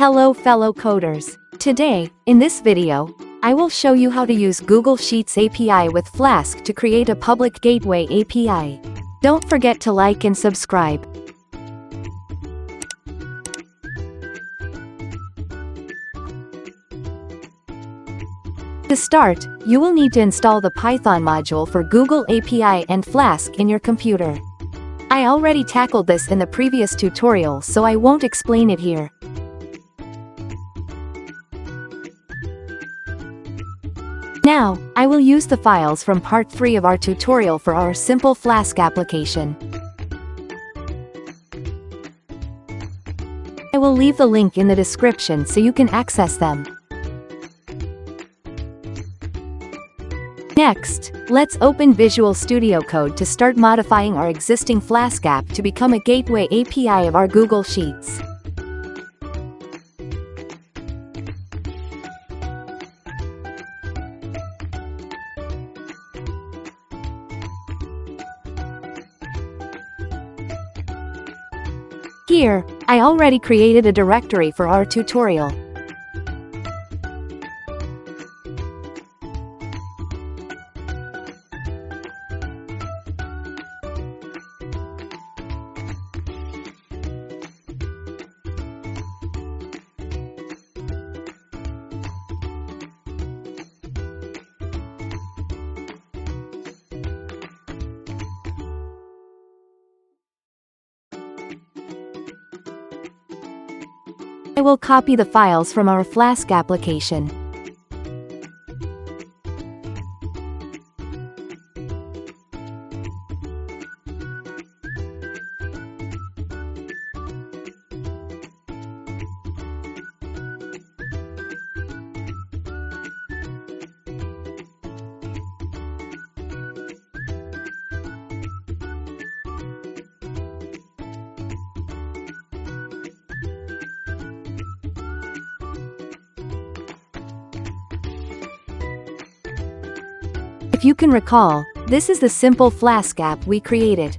Hello fellow coders. Today, in this video, I will show you how to use Google Sheets API with Flask to create a public gateway API. Don't forget to like and subscribe. To start, you will need to install the Python module for Google API and Flask in your computer. I already tackled this in the previous tutorial, so I won't explain it here. Now, I will use the files from part 3 of our tutorial for our simple Flask application. I will leave the link in the description so you can access them. Next, let's open Visual Studio Code to start modifying our existing Flask app to become a gateway API of our Google Sheets. Here, I already created a directory for our tutorial. I will copy the files from our Flask application. If you can recall, this is the simple Flask app we created.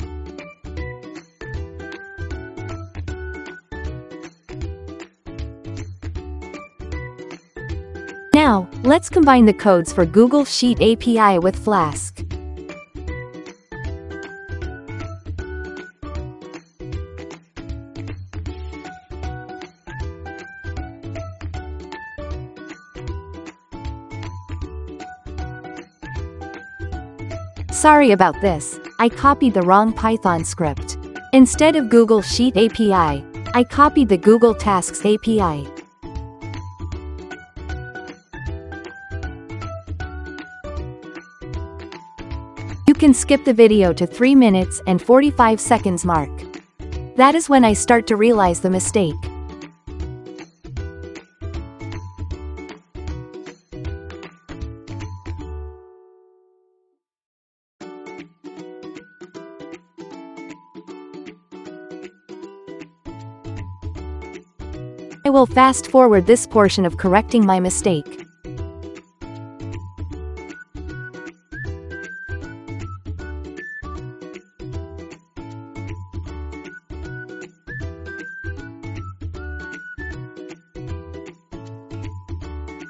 Now, let's combine the codes for Google Sheet API with Flask. Sorry about this, I copied the wrong Python script. Instead of Google Sheet API, I copied the Google Tasks API. You can skip the video to 3 minutes and 45 seconds mark. That is when I start to realize the mistake. I will fast forward this portion of correcting my mistake.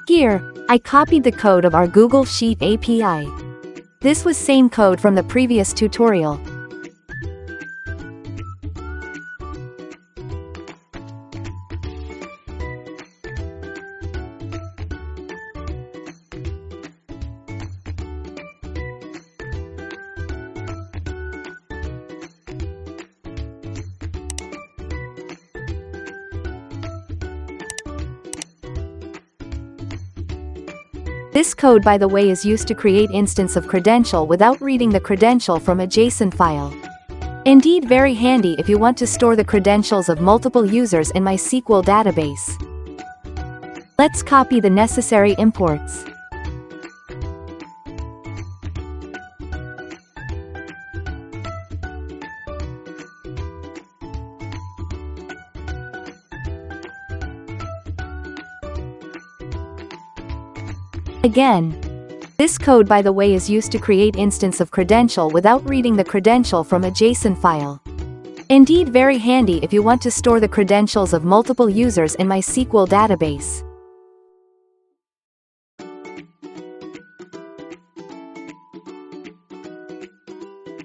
Here, I copied the code of our Google Sheet API. This was same code from the previous tutorial. This code, by the way, is used to create instance of credential without reading the credential from a JSON file. Indeed, very handy if you want to store the credentials of multiple users in MySQL database. Let's copy the necessary imports. Again, this code, by the way, is used to create instance of credential without reading the credential from a JSON file. Indeed very handy if you want to store the credentials of multiple users in MySQL database.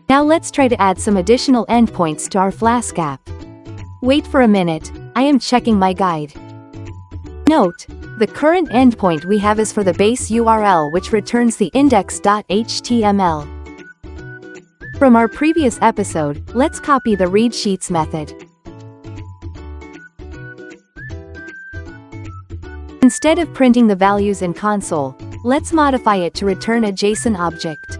Now let's try to add some additional endpoints to our Flask app. Wait for a minute, I am checking my guide. Note, the current endpoint we have is for the base URL which returns the index.html. From our previous episode, let's copy the read sheets method. Instead of printing the values in console, let's modify it to return a JSON object.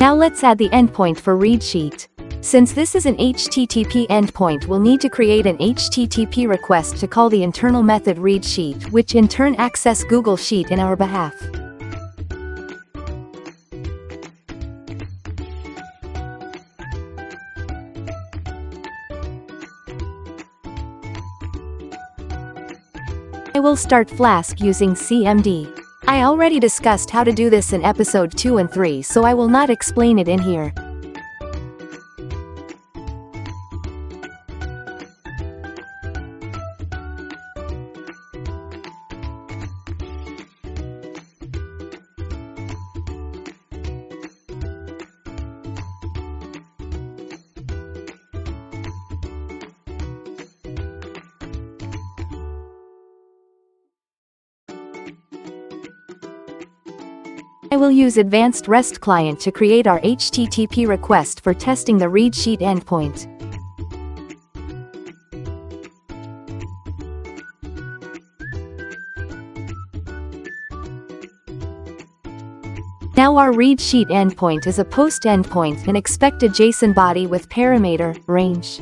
Now let's add the endpoint for read sheet. Since this is an HTTP endpoint, we'll need to create an HTTP request to call the internal method read sheet, which in turn access Google Sheet in our behalf. I will start Flask using CMD. I already discussed how to do this in episode 2 and 3, so I will not explain it in here. I will use Advanced REST Client to create our HTTP request for testing the read sheet endpoint. Now our read sheet endpoint is a post endpoint and expect a JSON body with parameter range.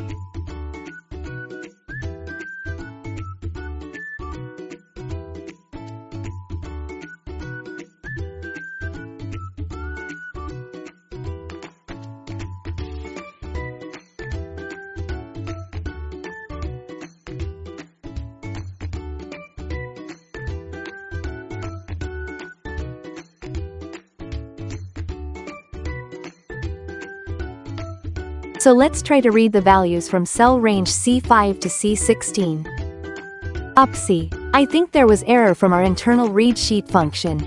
So let's try to read the values from cell range C5 to C16. Oopsie, I think there was error from our internal read sheet function.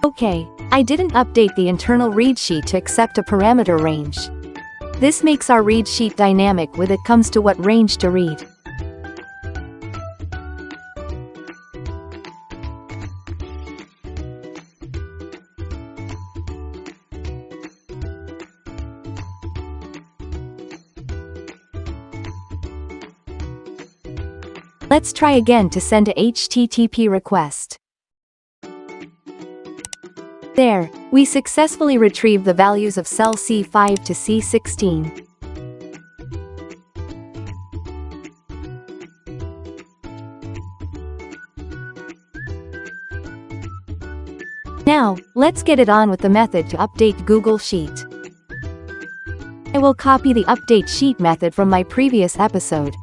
Okay, I didn't update the internal read sheet to accept a parameter range. This makes our read sheet dynamic when it comes to what range to read. Let's try again to send a HTTP request. There, we successfully retrieved the values of cell C5 to C16. Now, let's get it on with the method to update Google Sheet. I will copy the update sheet method from my previous episode.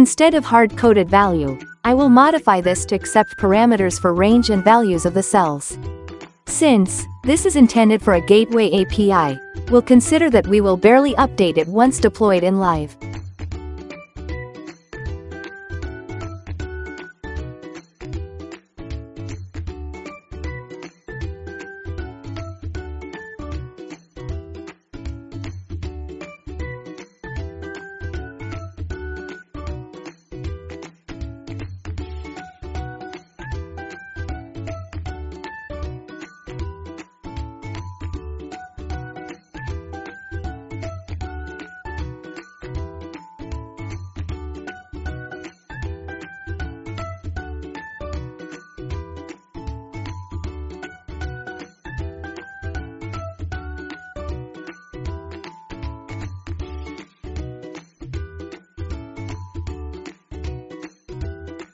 Instead of hard-coded value, I will modify this to accept parameters for range and values of the cells. Since this is intended for a gateway API, we'll consider that we will barely update it once deployed in live.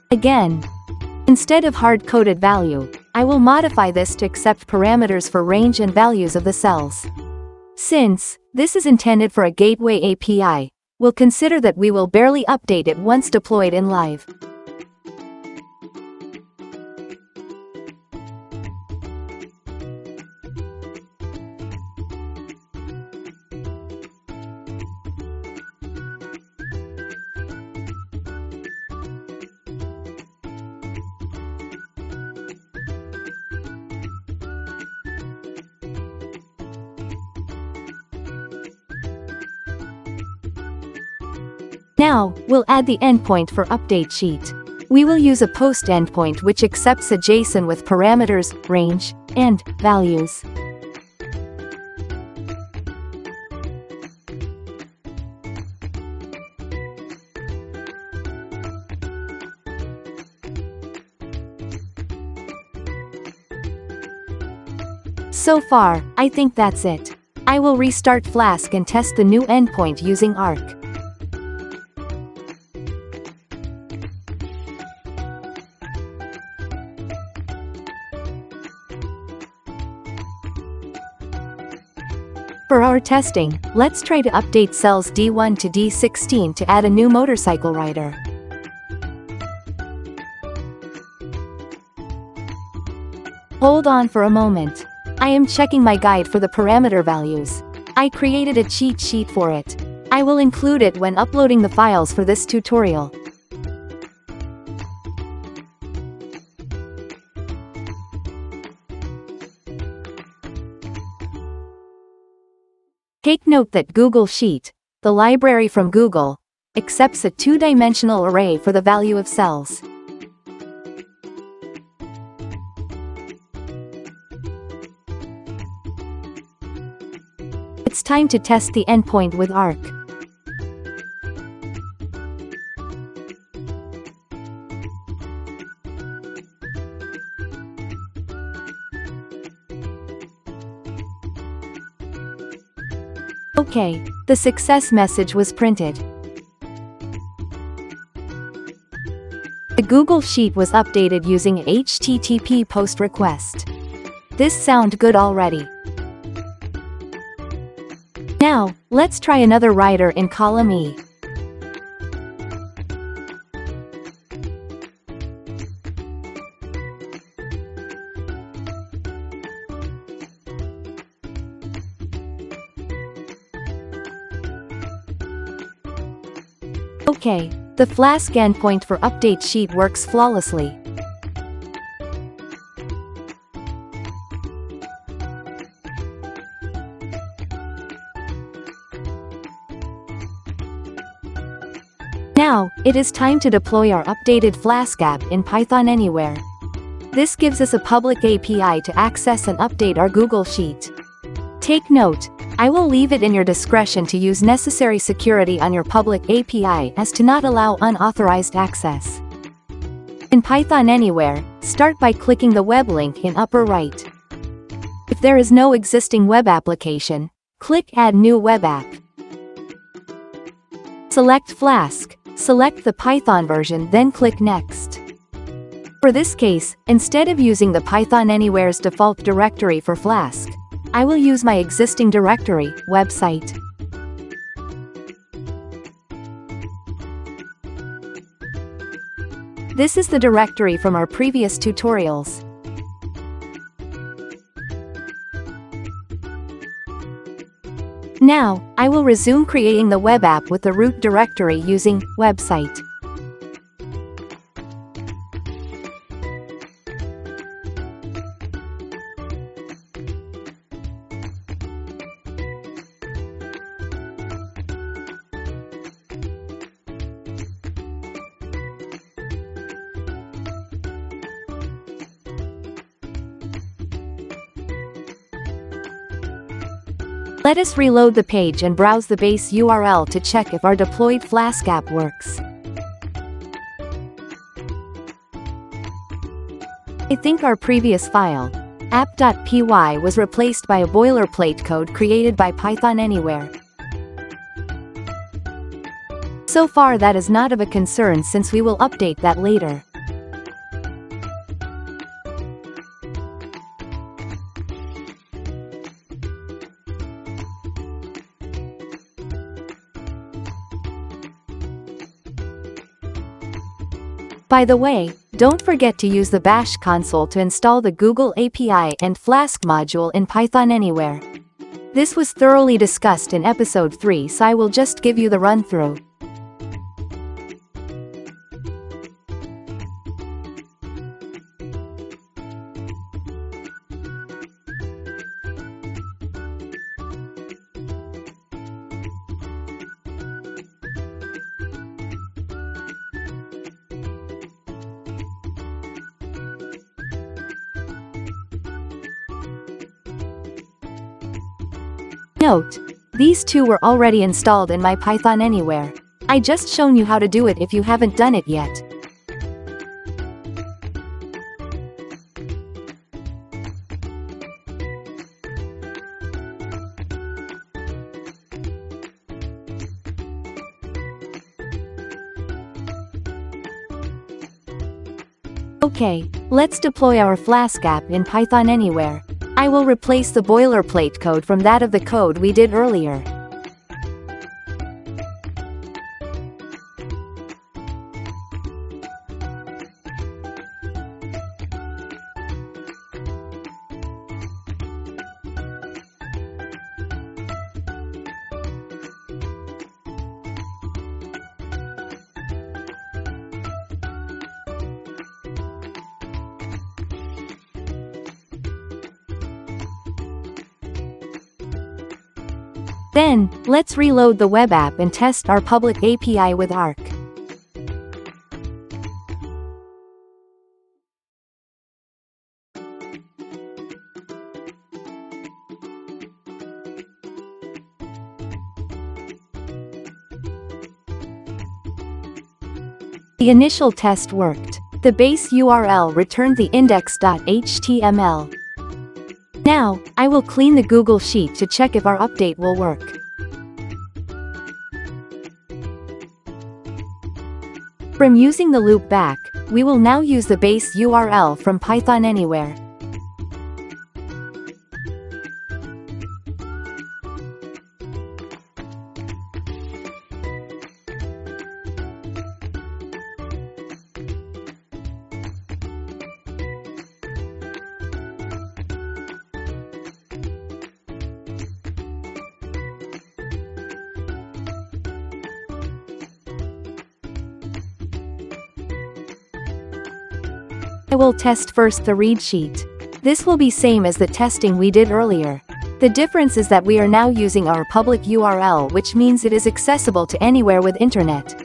Again, instead of hard-coded value, I will modify this to accept parameters for range and values of the cells. Since this is intended for a gateway API, we'll consider that we will barely update it once deployed in live. Now, we'll add the endpoint for update sheet. We will use a post endpoint which accepts a JSON with parameters, range, and values. So far, I think that's it. I will restart Flask and test the new endpoint using Arc. For our testing, let's try to update cells D1 to D16 to add a new motorcycle rider. Hold on for a moment. I am checking my guide for the parameter values. I created a cheat sheet for it. I will include it when uploading the files for this tutorial. Take note that Google Sheet, the library from Google, accepts a two-dimensional array for the value of cells. It's time to test the endpoint with Arc. Okay, the success message was printed. The Google Sheet was updated using HTTP post request. This sounds good already. Now, let's try another rider in column E. Okay, the Flask endpoint for update sheet works flawlessly. Now, it is time to deploy our updated Flask app in PythonAnywhere. This gives us a public API to access and update our Google Sheet. Take note, I will leave it in your discretion to use necessary security on your public API as to not allow unauthorized access. In PythonAnywhere, start by clicking the web link in upper right. If there is no existing web application, click Add New Web App. Select Flask, select the Python version, then click Next. For this case, instead of using the PythonAnywhere's default directory for Flask, I will use my existing directory, website. This is the directory from our previous tutorials. Now, I will resume creating the web app with the root directory using website. Let us reload the page and browse the base URL to check if our deployed Flask app works. I think our previous file, app.py, was replaced by a boilerplate code created by PythonAnywhere. So far that is not of a concern since we will update that later. By the way, don't forget to use the Bash console to install the Google API and Flask module in PythonAnywhere. This was thoroughly discussed in episode 3, so I will just give you the run-through. Note: these two were already installed in my PythonAnywhere. I just shown you how to do it if you haven't done it yet. Okay, let's deploy our Flask app in PythonAnywhere. I will replace the boilerplate code from that of the code we did earlier. Then, let's reload the web app and test our public API with Arc. The initial test worked. The base URL returned the index.html. Now, I will clean the Google Sheet to check if our update will work. From using the loop back, we will now use the base URL from PythonAnywhere. I will test first the read sheet. This will be same as the testing we did earlier. The difference is that we are now using our public URL, which means it is accessible to anywhere with internet.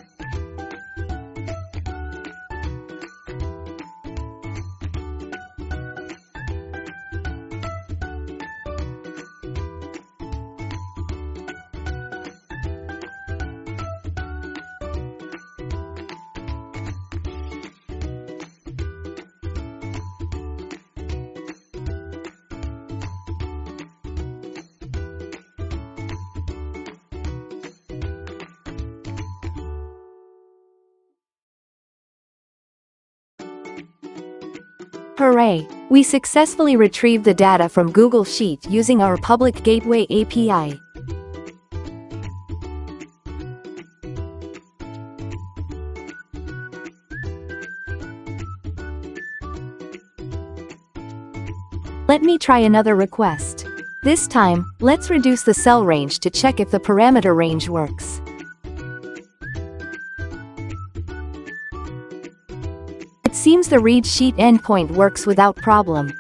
Hooray! We successfully retrieved the data from Google Sheet using our public gateway API. Let me try another request. This time, let's reduce the cell range to check if the parameter range works. It seems the read sheet endpoint works without problem.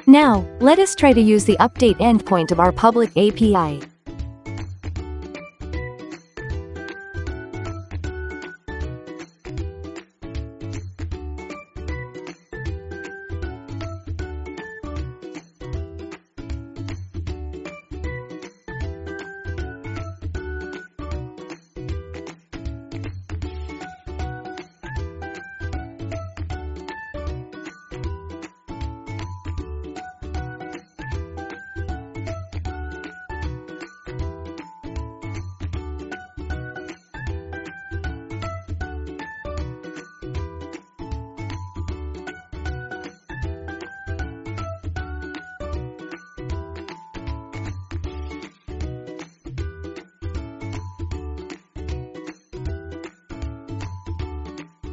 Now, let us try to use the update endpoint of our public API.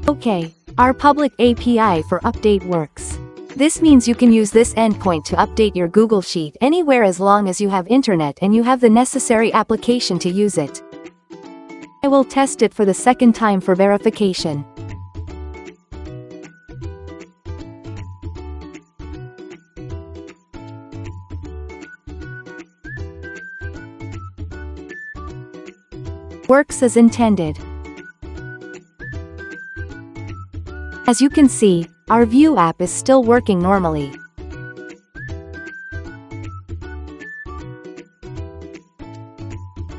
Okay, our public API for update works. This means you can use this endpoint to update your Google Sheet anywhere as long as you have internet and you have the necessary application to use it. I will test it for the second time for verification. Works as intended. As you can see, our View app is still working normally.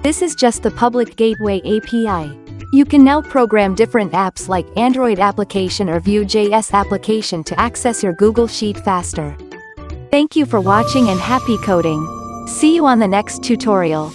This is just the public gateway API. You can now program different apps like Android application or Vue.js application to access your Google Sheet faster. Thank you for watching and happy coding. See you on the next tutorial.